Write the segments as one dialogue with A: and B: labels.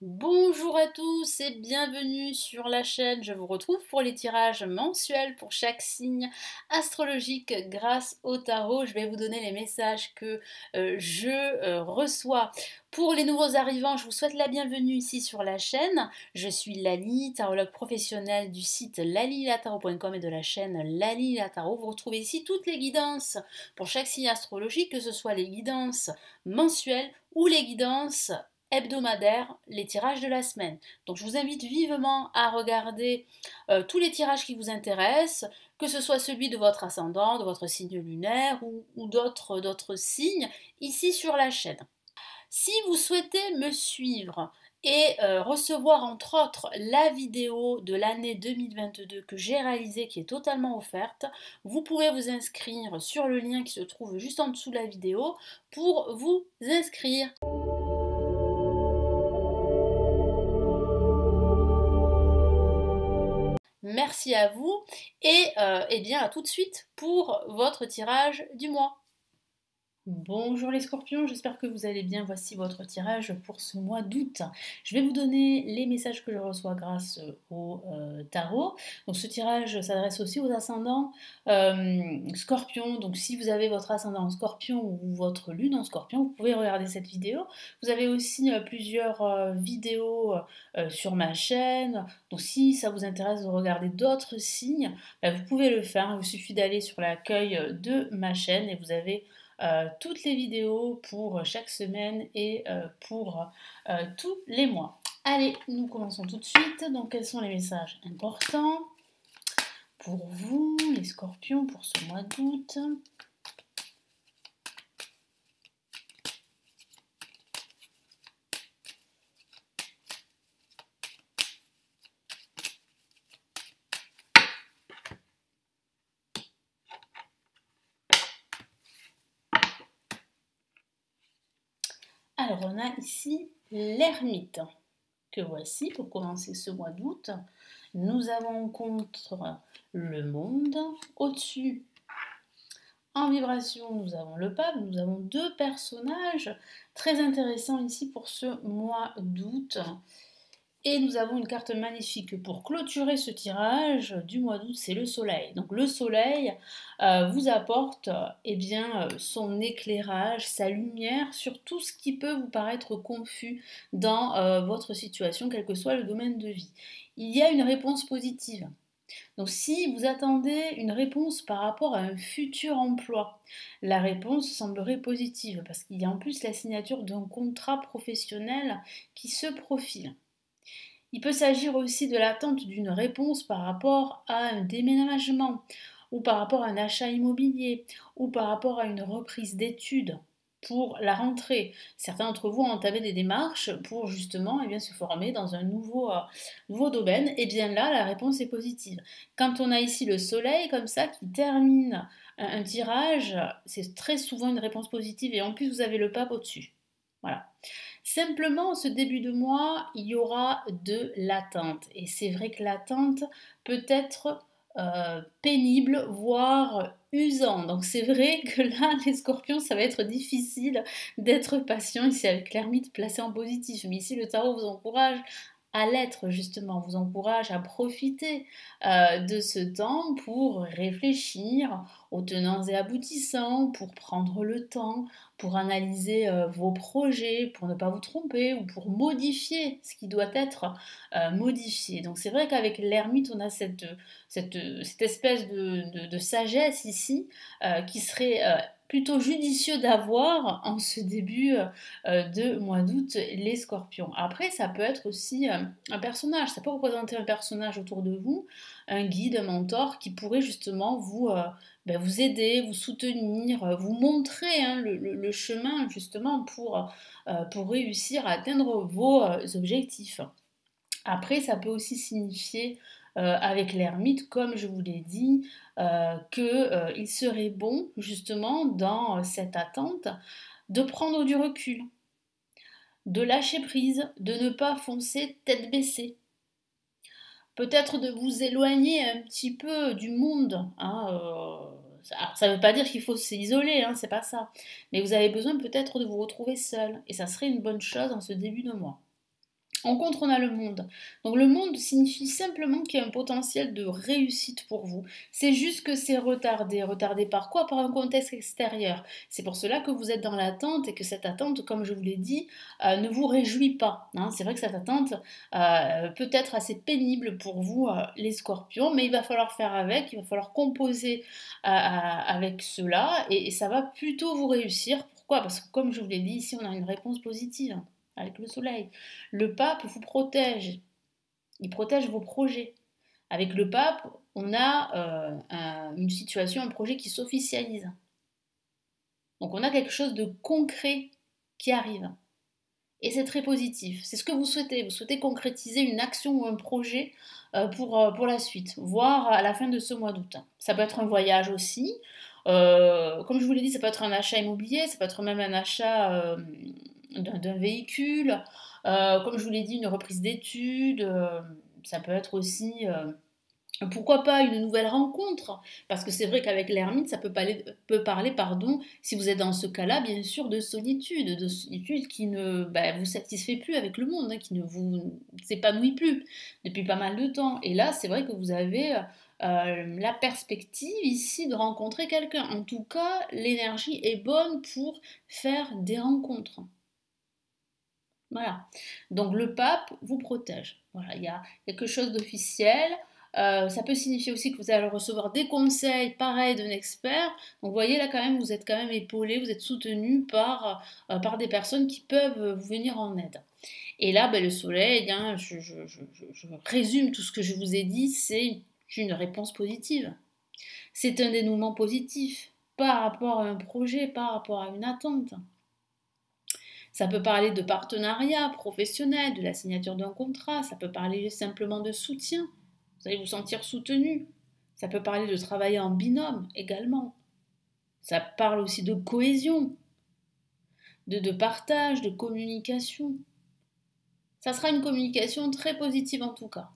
A: Bonjour à tous et bienvenue sur la chaîne. Je vous retrouve pour les tirages mensuels pour chaque signe astrologique grâce au tarot. Je vais vous donner les messages que je reçois. Pour les nouveaux arrivants, je vous souhaite la bienvenue ici sur la chaîne. Je suis Lali, tarologue professionnelle du site lalilatarot.com et de la chaîne Lali la Tarot. Vous retrouvez ici toutes les guidances pour chaque signe astrologique, que ce soit les guidances mensuelles ou les guidances hebdomadaire, les tirages de la semaine. Donc je vous invite vivement à regarder tous les tirages qui vous intéressent, que ce soit celui de votre ascendant, de votre signe lunaire ou d'autres signes ici sur la chaîne. Si vous souhaitez me suivre et recevoir entre autres la vidéo de l'année 2022 que j'ai réalisée qui est totalement offerte, vous pouvez vous inscrire sur le lien qui se trouve juste en dessous de la vidéo pour vous inscrire. Merci à vous et eh bien à tout de suite pour votre tirage du mois. Bonjour les scorpions, j'espère que vous allez bien. Voici votre tirage pour ce mois d'août. Je vais vous donner les messages que je reçois grâce au tarot. Donc ce tirage s'adresse aussi aux ascendants scorpions. Donc si vous avez votre ascendant en scorpion ou votre lune en scorpion, vous pouvez regarder cette vidéo. Vous avez aussi plusieurs vidéos sur ma chaîne. Donc si ça vous intéresse de regarder d'autres signes, vous pouvez le faire. Il vous suffit d'aller sur l'accueil de ma chaîne et vous avez toutes les vidéos pour chaque semaine et pour tous les mois. Allez, nous commençons tout de suite. Donc, quels sont les messages importants pour vous, les scorpions, pour ce mois d'août? Alors, on a ici l'ermite, que voici pour commencer ce mois d'août. Nous avons contre le monde. Au-dessus, en vibration, nous avons le pape. Nous avons deux personnages très intéressants ici pour ce mois d'août. Et nous avons une carte magnifique pour clôturer ce tirage du mois d'août, c'est le soleil. Donc le soleil vous apporte son éclairage, sa lumière sur tout ce qui peut vous paraître confus dans votre situation, quel que soit le domaine de vie. Il y a une réponse positive. Donc si vous attendez une réponse par rapport à un futur emploi, la réponse semblerait positive parce qu'il y a en plus la signature d'un contrat professionnel qui se profile. Il peut s'agir aussi de l'attente d'une réponse par rapport à un déménagement, ou par rapport à un achat immobilier, ou par rapport à une reprise d'études pour la rentrée. Certains d'entre vous ont entamé des démarches pour justement se former dans un nouveau domaine. Et bien là, la réponse est positive. Quand on a ici le soleil comme ça qui termine un tirage, c'est très souvent une réponse positive et en plus vous avez le pape au-dessus. Voilà. Simplement, ce début de mois, il y aura de l'attente. Et c'est vrai que l'attente peut être pénible, voire usant. Donc c'est vrai que là, les scorpions, ça va être difficile d'être patient ici avec l'ermite placé en positif. Mais ici, le tarot vous encourage à l'être justement, vous encourage à profiter de ce temps pour réfléchir aux tenants et aboutissants, pour prendre le temps, pour analyser vos projets, pour ne pas vous tromper ou pour modifier ce qui doit être modifié. Donc c'est vrai qu'avec l'ermite, on a cette espèce de sagesse ici qui serait plutôt judicieux d'avoir en ce début de mois d'août, les scorpions. Après, ça peut être aussi un personnage, ça peut représenter un personnage autour de vous, un guide, un mentor qui pourrait justement vous aider, vous soutenir, vous montrer le chemin justement pour réussir à atteindre vos objectifs. Après, ça peut aussi signifier, avec l'ermite, comme je vous l'ai dit, qu'il serait bon, justement, dans cette attente, de prendre du recul, de lâcher prise, de ne pas foncer tête baissée. Peut-être de vous éloigner un petit peu du monde. Ça ne veut pas dire qu'il faut s'isoler, c'est pas ça. Mais vous avez besoin peut-être de vous retrouver seul. Et ça serait une bonne chose en ce début de mois. En contre, on a le monde. Donc le monde signifie simplement qu'il y a un potentiel de réussite pour vous. C'est juste que c'est retardé. Retardé par quoi? Par un contexte extérieur. C'est pour cela que vous êtes dans l'attente et que cette attente, comme je vous l'ai dit, ne vous réjouit pas. Hein. C'est vrai que cette attente peut être assez pénible pour vous, les scorpions, mais il va falloir faire avec, il va falloir composer avec cela et ça va plutôt vous réussir. Pourquoi? Parce que comme je vous l'ai dit, ici on a une réponse positive avec le soleil. Le pape vous protège, il protège vos projets. Avec le pape, on a une situation, un projet qui s'officialise. Donc on a quelque chose de concret qui arrive. Et c'est très positif. C'est ce que vous souhaitez. Vous souhaitez concrétiser une action ou un projet pour la suite, voire à la fin de ce mois d'août. Ça peut être un voyage aussi. Comme je vous l'ai dit, ça peut être un achat immobilier, ça peut être même un achat d'un véhicule. Comme je vous l'ai dit, une reprise d'études. Ça peut être aussi pourquoi pas une nouvelle rencontre? Parce que c'est vrai qu'avec l'ermite, ça peut parler, pardon, si vous êtes dans ce cas-là, bien sûr, de solitude qui ne vous satisfait plus avec le monde, hein, qui ne vous s'épanouit plus depuis pas mal de temps. Et là, c'est vrai que vous avez la perspective ici de rencontrer quelqu'un. En tout cas, l'énergie est bonne pour faire des rencontres. Voilà. Donc le pape vous protège. Voilà, il y a quelque chose d'officiel. Ça peut signifier aussi que vous allez recevoir des conseils pareils d'un expert. Donc vous voyez là quand même, vous êtes quand même épaulé, vous êtes soutenu par des personnes qui peuvent vous venir en aide. Et là, le soleil, hein, je résume tout ce que je vous ai dit, c'est une réponse positive. C'est un dénouement positif par rapport à un projet, par rapport à une attente. Ça peut parler de partenariat professionnel, de la signature d'un contrat, ça peut parler simplement de soutien, vous allez vous sentir soutenu. Ça peut parler de travailler en binôme également. Ça parle aussi de cohésion, de partage, de communication. Ça sera une communication très positive en tout cas.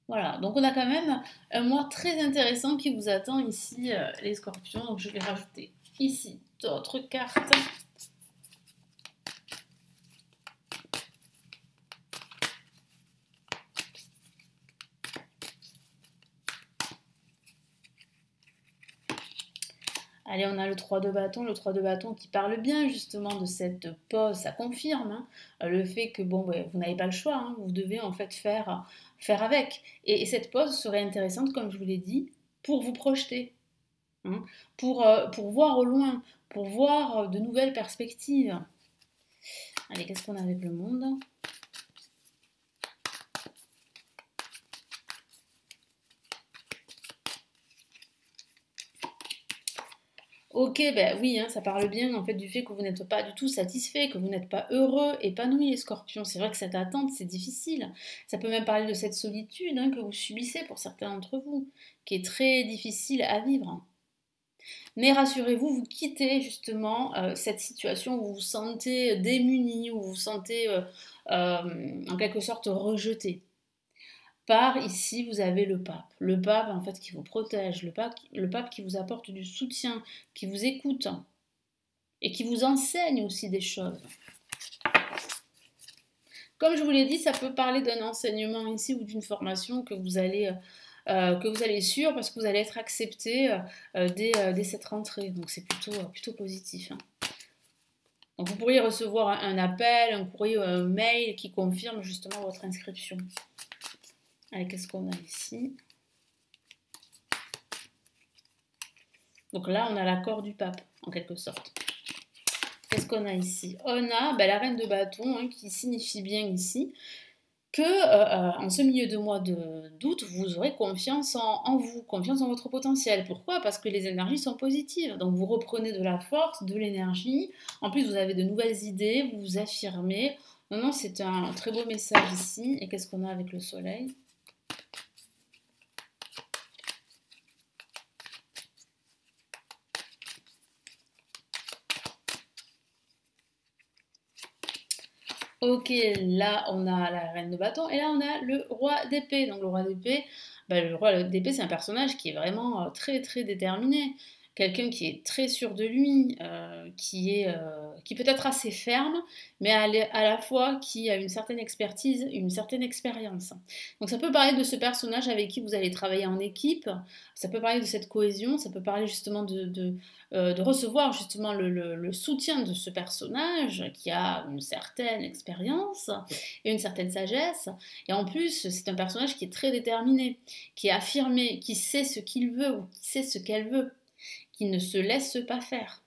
A: Voilà, donc on a quand même un mois très intéressant qui vous attend ici, les scorpions. Donc je vais rajouter ici d'autres cartes. Allez, on a le 3 de bâton qui parle bien justement de cette pause, ça confirme hein, le fait que vous n'avez pas le choix, hein, vous devez en fait faire avec. Et cette pause serait intéressante, comme je vous l'ai dit, pour vous projeter, hein, pour voir au loin, pour voir de nouvelles perspectives. Allez, qu'est-ce qu'on a avec le monde ? Ok, oui, hein, ça parle bien en fait du fait que vous n'êtes pas du tout satisfait, que vous n'êtes pas heureux, épanoui les scorpions. C'est vrai que cette attente, c'est difficile. Ça peut même parler de cette solitude hein, que vous subissez pour certains d'entre vous, qui est très difficile à vivre. Mais rassurez-vous, vous quittez justement cette situation où vous vous sentez démuni, où vous vous sentez en quelque sorte rejeté. Par ici, vous avez le pape. Le pape, en fait, qui vous protège. Le pape qui vous apporte du soutien, qui vous écoute et qui vous enseigne aussi des choses. Comme je vous l'ai dit, ça peut parler d'un enseignement ici ou d'une formation que vous allez suivre parce que vous allez être accepté dès cette rentrée. Donc c'est plutôt positif. Hein. Donc vous pourriez recevoir un appel, un courrier ou un mail qui confirme justement votre inscription. Allez, qu'est-ce qu'on a ici? Donc là, on a l'accord du pape, en quelque sorte. Qu'est-ce qu'on a ici? On a la reine de bâton, hein, qui signifie bien ici que en ce milieu de mois d'août, vous aurez confiance en vous, confiance en votre potentiel. Pourquoi? Parce que les énergies sont positives. Donc vous reprenez de la force, de l'énergie. En plus, vous avez de nouvelles idées, vous vous affirmez. Non, c'est un très beau message ici. Et qu'est-ce qu'on a avec le soleil? Ok, là on a la reine de bâton et là on a le roi d'épée. Donc le roi d'épée, c'est un personnage qui est vraiment très très déterminé. quelqu'un qui est très sûr de lui, qui peut être assez ferme, mais à la fois qui a une certaine expertise, une certaine expérience. Donc ça peut parler de ce personnage avec qui vous allez travailler en équipe, ça peut parler de cette cohésion, ça peut parler justement de recevoir justement le soutien de ce personnage qui a une certaine expérience et une certaine sagesse. Et en plus, c'est un personnage qui est très déterminé, qui est affirmé, qui sait ce qu'il veut ou qui sait ce qu'elle veut, qui ne se laisse pas faire.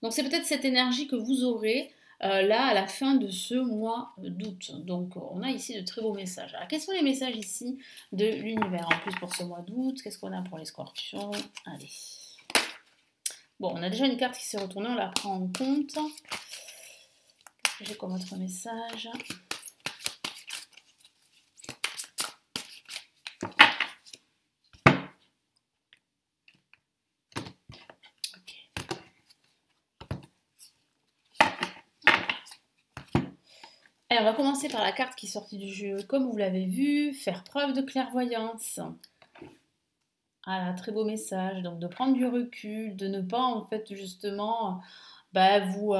A: Donc c'est peut-être cette énergie que vous aurez là à la fin de ce mois d'août. Donc on a ici de très beaux messages. Alors quels sont les messages ici de l'univers en plus pour ce mois d'août? Qu'est-ce qu'on a pour les scorpions? Allez. Bon, on a déjà une carte qui s'est retournée, on la prend en compte. Qu'est-ce que j'ai comme autre message? Alors, on va commencer par la carte qui est sortie du jeu. Comme vous l'avez vu, faire preuve de clairvoyance. Ah, très beau message. Donc, de prendre du recul, de ne pas, en fait, justement, vous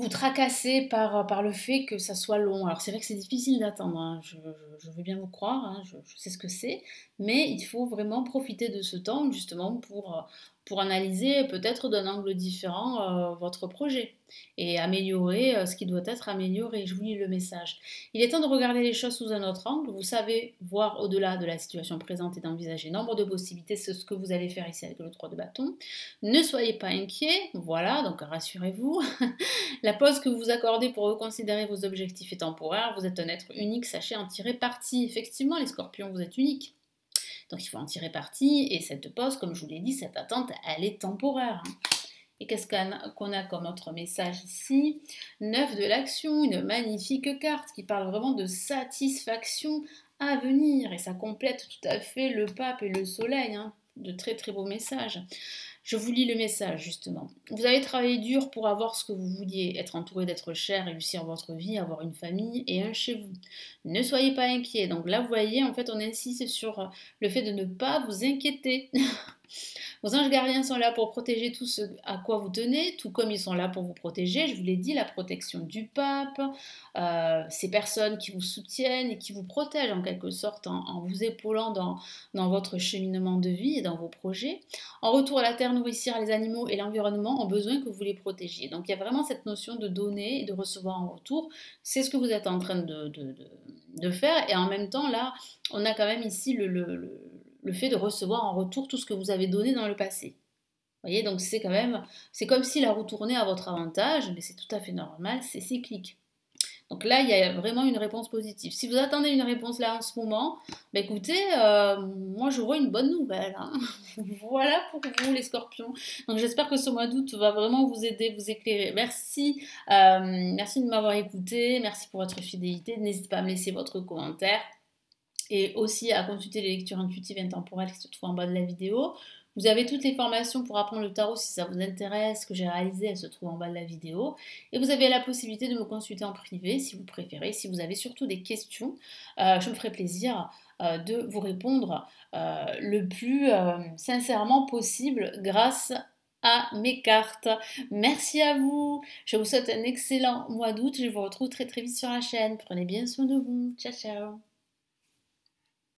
A: tracasser par le fait que ça soit long. Alors, c'est vrai que c'est difficile d'attendre, hein. Je veux bien vous croire, hein. Je sais ce que c'est. Mais il faut vraiment profiter de ce temps, justement, pour analyser peut-être d'un angle différent votre projet et améliorer ce qui doit être amélioré. Je vous lis le message. Il est temps de regarder les choses sous un autre angle. Vous savez voir au-delà de la situation présente et d'envisager nombre de possibilités. C'est ce que vous allez faire ici avec le 3 de bâton. Ne soyez pas inquiets. Voilà, donc rassurez-vous. La pause que vous accordez pour reconsidérer vos objectifs est temporaire. Vous êtes un être unique. Sachez en tirer parti. Effectivement, les scorpions, vous êtes uniques. Donc il faut en tirer parti. Et cette pause, comme je vous l'ai dit, cette attente, elle est temporaire. Et qu'est-ce qu'on a comme autre message ici? 9 de l'action, une magnifique carte qui parle vraiment de satisfaction à venir. Et ça complète tout à fait le pape et le soleil. Hein. De très très beaux messages. Je vous lis le message justement. Vous avez travaillé dur pour avoir ce que vous vouliez, être entouré d'être cher, réussir votre vie, avoir une famille et un chez vous. Ne soyez pas inquiets. Donc là, vous voyez, en fait, on insiste sur le fait de ne pas vous inquiéter. Vos anges gardiens sont là pour protéger tout ce à quoi vous tenez, tout comme ils sont là pour vous protéger. Je vous l'ai dit, la protection du pape, ces personnes qui vous soutiennent et qui vous protègent en quelque sorte en vous épaulant dans votre cheminement de vie et dans vos projets. En retour, la terre nourricière, les animaux et l'environnement ont besoin que vous les protégiez. Donc il y a vraiment cette notion de donner et de recevoir en retour. C'est ce que vous êtes en train de faire. Et en même temps, là, on a quand même ici le fait de recevoir en retour tout ce que vous avez donné dans le passé. Vous voyez, donc c'est comme si la roue tournait à votre avantage, mais c'est tout à fait normal, c'est cyclique. Donc là, il y a vraiment une réponse positive. Si vous attendez une réponse là en ce moment, bah écoutez, moi je vois une bonne nouvelle. Hein. Voilà pour vous les scorpions. Donc j'espère que ce mois d'août va vraiment vous aider, vous éclairer. Merci, merci de m'avoir écouté, merci pour votre fidélité. N'hésitez pas à me laisser votre commentaire. Et aussi à consulter les lectures intuitives et intemporelles qui se trouvent en bas de la vidéo. Vous avez toutes les formations pour apprendre le tarot si ça vous intéresse, que j'ai réalisées, elles se trouvent en bas de la vidéo. Et vous avez la possibilité de me consulter en privé si vous préférez, si vous avez surtout des questions. Je me ferai plaisir de vous répondre le plus sincèrement possible grâce à mes cartes. Merci à vous. Je vous souhaite un excellent mois d'août. Je vous retrouve très très vite sur la chaîne. Prenez bien soin de vous. Ciao ciao.